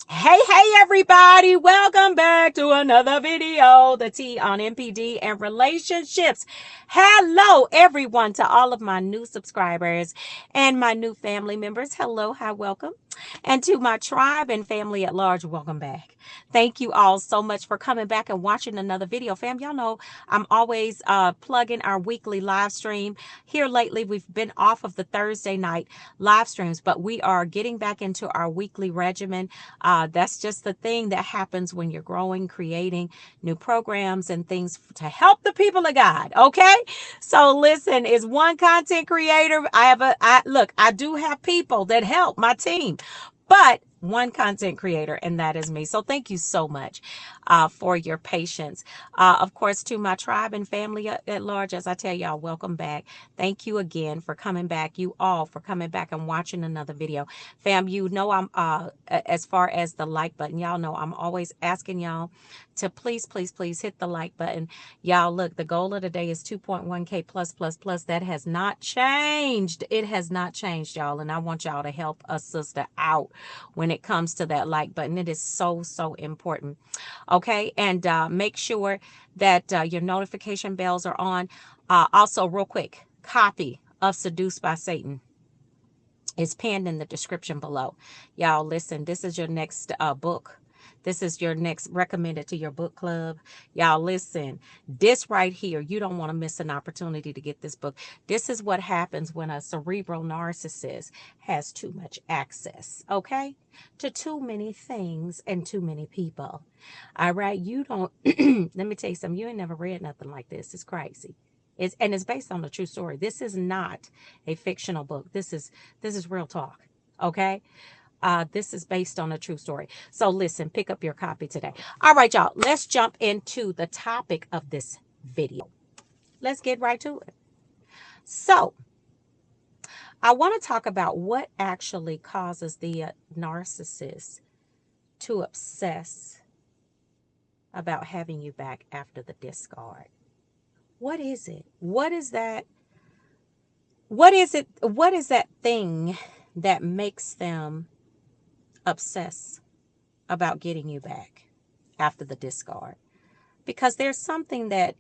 Hey, everybody. Welcome back to another video, the T on MPD and relationships. Hello, everyone, to all of my new subscribers and my new family members. Hello, hi, welcome. And to my tribe and family at large, welcome back. Thank you all so much for coming back and watching another video. Fam, y'all know I'm always plugging our weekly live stream. Here lately, we've been off of the Thursday night live streams, but we are getting back into our weekly regimen. That's just the thing that happens when you're growing, creating new programs and things to help the people of God. Okay. So listen, as one content creator, I do have people that help my team, but one content creator, and that is me. So thank you so much for your patience. Of course, to my tribe and family at large, as I tell y'all, welcome back. Thank you again for coming back. You all for coming back and watching another video. Fam, you know I'm as far as the like button, y'all know I'm always asking y'all to please hit the like button. Y'all, look, the goal of the day is 2.1K plus. That has not changed. It has not changed, y'all, and I want y'all to help a sister out when it comes to that like button. It is so important. Okay, and make sure that your notification bells are on. Also, real quick, copy of Seduced by Satan is pinned in the description below. Y'all, listen, this is your next book. This is your next recommended to your book club. Y'all, listen, this right here, you don't want to miss an opportunity to get this book. This is what happens when a cerebral narcissist has too much access, okay, to too many things and too many people. All right, you don't, let me tell you something, you ain't never read nothing like this. It's crazy. It's based on a true story. This is not a fictional book. This is real talk. Okay. This is based on a true story. So listen, pick up your copy today. All right, y'all. Let's jump into the topic of this video. Let's get right to it. So I want to talk about what actually causes the narcissist to obsess about having you back after the discard. What is it? What is that? What is it? What is that thing that makes them obsess about getting you back after the discard? Because there's something that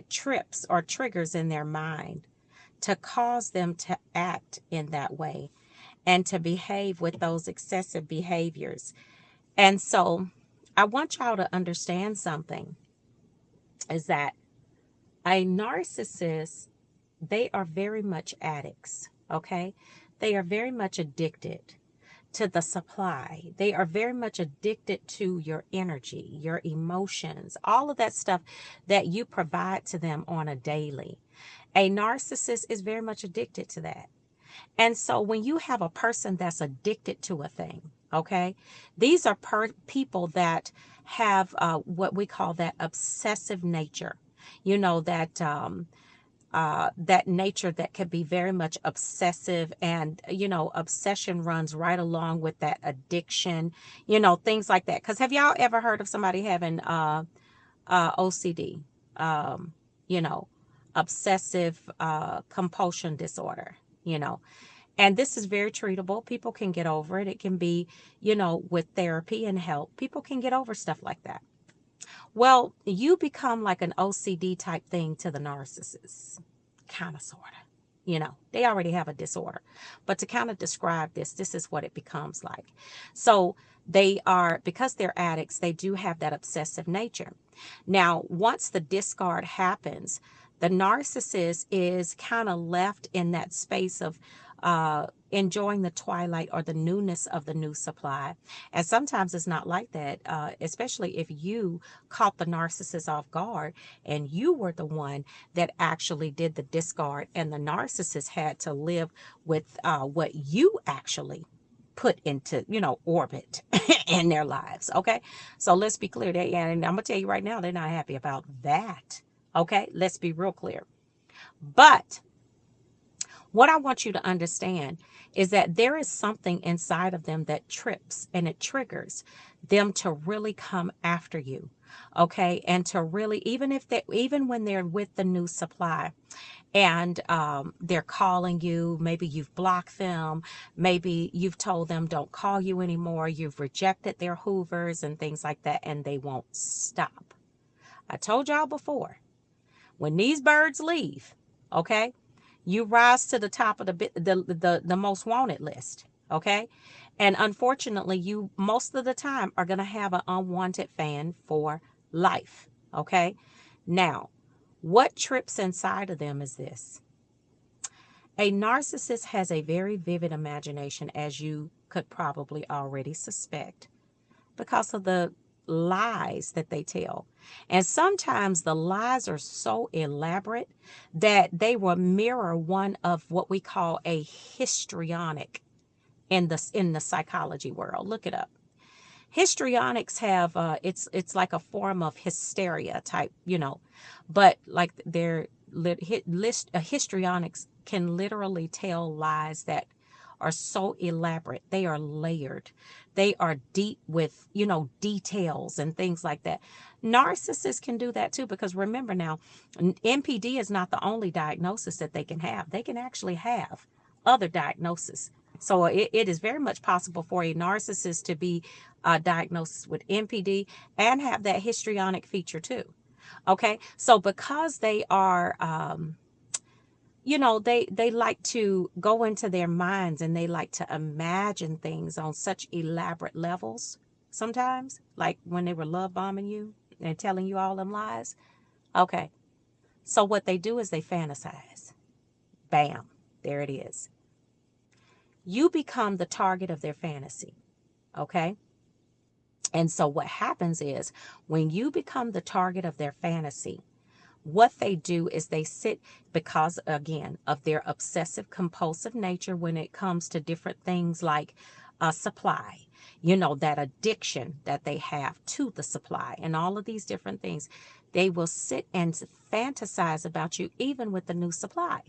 trips or triggers in their mind to cause them to act in that way and to behave with those excessive behaviors. And so I want y'all to understand something, is that a narcissist, they are very much addicts, okay? They are very much addicted to the supply. They are very much addicted to your energy, your emotions, all of that stuff that you provide to them on a daily. A narcissist is very much addicted to that. And so when you have a person that's addicted to a thing, okay, these are people that have what we call that obsessive nature. You know, that nature that could be very much obsessive, and obsession runs right along with that addiction, things like that. Because have y'all ever heard of somebody having OCD, you know obsessive compulsion disorder, and this is very treatable. People can get over it. It can be, with therapy and help, people can get over stuff like that. Well, you become like an OCD type thing to the narcissist, kind of, sort of. They already have a disorder. But to kind of describe this is what it becomes like. So because they're addicts, they do have that obsessive nature. Now, once the discard happens, the narcissist is kind of left in that space of enjoying the twilight or the newness of the new supply. And sometimes it's not like that, especially if you caught the narcissist off guard and you were the one that actually did the discard, and the narcissist had to live with what you actually put into, orbit in their lives. Okay. So let's be clear there. And I'm going to tell you right now, they're not happy about that. Okay. Let's be real clear. But what I want you to understand is that there is something inside of them that trips and it triggers them to really come after you. Okay. And to really, even when they're with the new supply, and they're calling you. Maybe you've blocked them. Maybe you've told them don't call you anymore. You've rejected their hoovers and things like that, and they won't stop. I told y'all before, when these birds leave, okay, you rise to the top of the most wanted list, okay? And unfortunately, you most of the time are going to have an unwanted fan for life, okay? Now, what trips inside of them is this. A narcissist has a very vivid imagination, as you could probably already suspect, because of the lies that they tell. And sometimes the lies are so elaborate that they will mirror one of what we call a histrionic in the psychology world. Look it up. Histrionics have it's like a form of hysteria type, but like histrionics can literally tell lies that are so elaborate. They are layered. They are deep with, details and things like that. Narcissists can do that too, because remember now, NPD is not the only diagnosis that they can have. They can actually have other diagnoses. So it is very much possible for a narcissist to be diagnosed with NPD and have that histrionic feature too. Okay, so because they are they like to go into their minds, and they like to imagine things on such elaborate levels sometimes, like when they were love bombing you and telling you all them lies. Okay, so what they do is they fantasize. Bam, there it is. You become the target of their fantasy. Okay, and so what happens is, when you become the target of their fantasy, what they do is they sit, because again of their obsessive compulsive nature when it comes to different things like supply, that addiction that they have to the supply and all of these different things. They will sit and fantasize about you even with the new supply.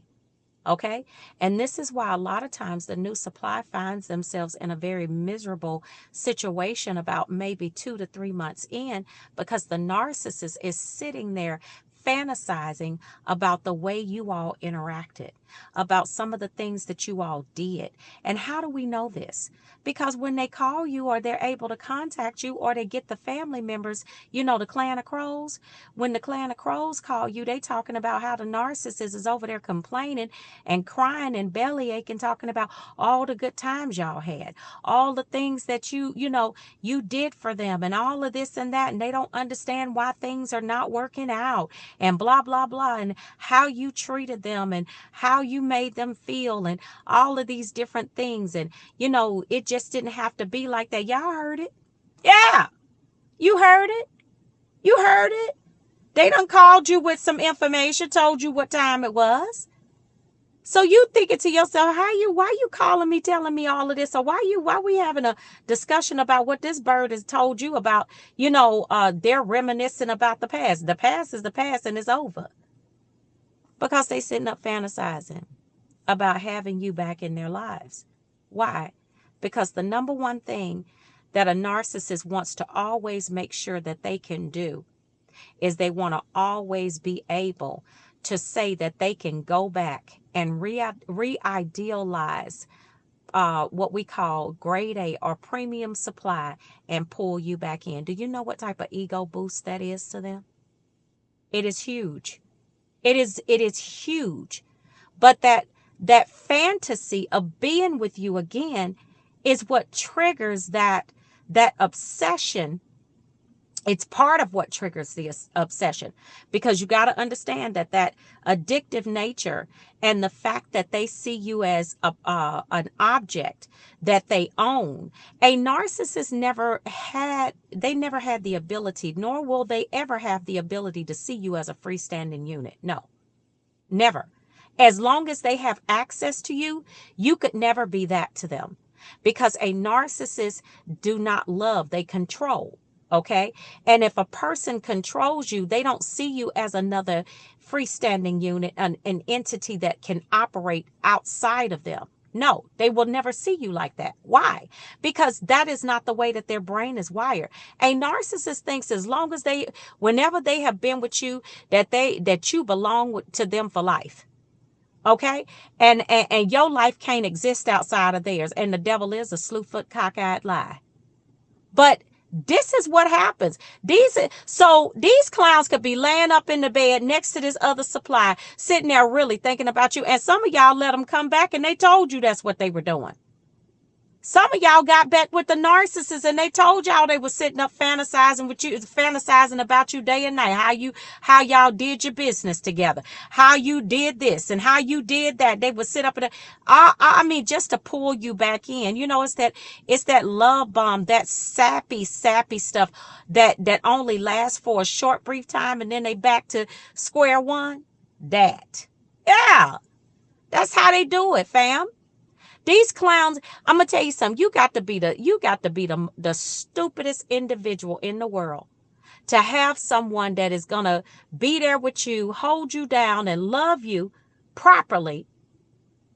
Okay. And this is why a lot of times the new supply finds themselves in a very miserable situation about maybe 2 to 3 months in, because the narcissist is sitting there fantasizing about the way you all interacted, about some of the things that you all did. And how do we know this? Because when they call you, or they're able to contact you, or they get the family members, the clan of crows, when the clan of crows call you, they talking about how the narcissist is over there complaining and crying and belly aching, talking about all the good times y'all had, all the things that you did for them, and all of this and that, and they don't understand why things are not working out, and blah blah blah, and how you treated them and how you made them feel, and all of these different things. And it just didn't have to be like that. Y'all heard it. Yeah, you heard it. You heard it. They done called you with some information, told you what time it was. So you thinking to yourself, why you calling me, telling me all of this? Or why we having a discussion about what this bird has told you about? They're reminiscing about the past. The past is the past, and it's over. Because they sitting up fantasizing about having you back in their lives. Why? Because the number one thing that a narcissist wants to always make sure that they can do is they want to always be able to say that they can go back and re-idealize what we call grade A or premium supply and pull you back in. Do you know what type of ego boost that is to them? It is huge. It is huge. But that fantasy of being with you again is what triggers that obsession. It's part of what triggers the obsession, because you got to understand that addictive nature and the fact that they see you as an object that they own. A narcissist never had the ability, nor will they ever have the ability to see you as a freestanding unit. No, never. As long as they have access to you, you could never be that to them, because a narcissist do not love, they control. Okay. And if a person controls you, they don't see you as another freestanding unit, an entity that can operate outside of them. No, they will never see you like that. Why? Because that is not the way that their brain is wired. A narcissist thinks as long as whenever they have been with you, that you belong to them for life. Okay? And your life can't exist outside of theirs. And the devil is a slewfoot, cockeyed lie. But this is what happens. These clowns could be laying up in the bed next to this other supply, sitting there really thinking about you. And some of y'all let them come back and they told you that's what they were doing. Some of y'all got back with the narcissist and they told y'all they were sitting up fantasizing with you, fantasizing about you day and night, how y'all did your business together, how you did this and how you did that. They would sit up and I mean, just to pull you back in. You know, it's that love bomb, that sappy stuff that only lasts for a short brief time and then they back to square one. Yeah, that's how they do it, fam. These clowns, I'm going to tell you something. You got to be the stupidest individual in the world to have someone that is going to be there with you, hold you down and love you properly.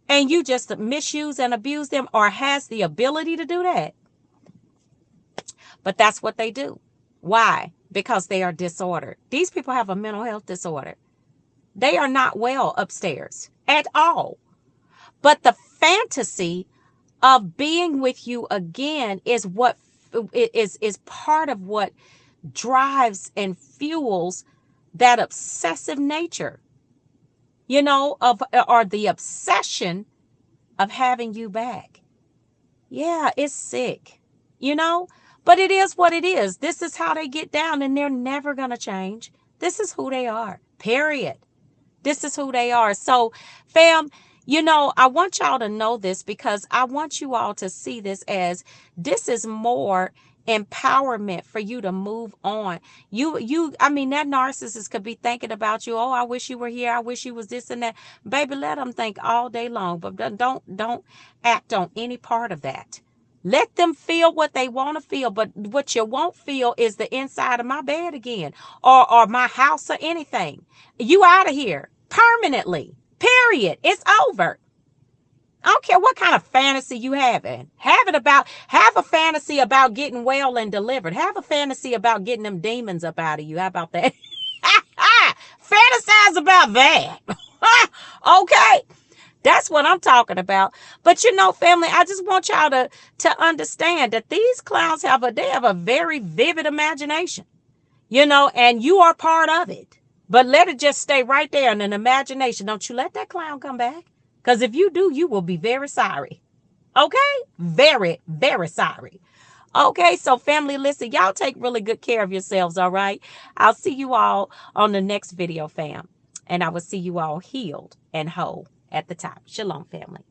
And you just misuse and abuse them or has the ability to do that. But that's what they do. Why? Because they are disordered. These people have a mental health disorder. They are not well upstairs at all. But the fantasy of being with you again is what is part of what drives and fuels that obsessive nature, you know, or the obsession of having you back. Yeah, it's sick, you know, but it is what it is. This is how they get down and they're never going to change. This is who they are, period. This is who they are. So, fam, you know, I want y'all to know this because I want you all to see this as this is more empowerment for you to move on. I mean, that narcissist could be thinking about you. Oh, I wish you were here. I wish you was this and that. Baby, let them think all day long, but don't act on any part of that. Let them feel what they want to feel, but what you won't feel is the inside of my bed again or my house or anything. You out of here permanently. Period. It's over. I don't care what kind of fantasy you having. Have a fantasy about getting well and delivered. Have a fantasy about getting them demons up out of you. How about that? Fantasize about that. Okay. That's what I'm talking about. But you know, family, I just want y'all to understand that these clowns have a very vivid imagination, you know, and you are part of it. But let it just stay right there in an imagination. Don't you let that clown come back. Because if you do, you will be very sorry. Okay? Very, very sorry. Okay, so family, listen, y'all take really good care of yourselves, all right? I'll see you all on the next video, fam. And I will see you all healed and whole at the top. Shalom, family.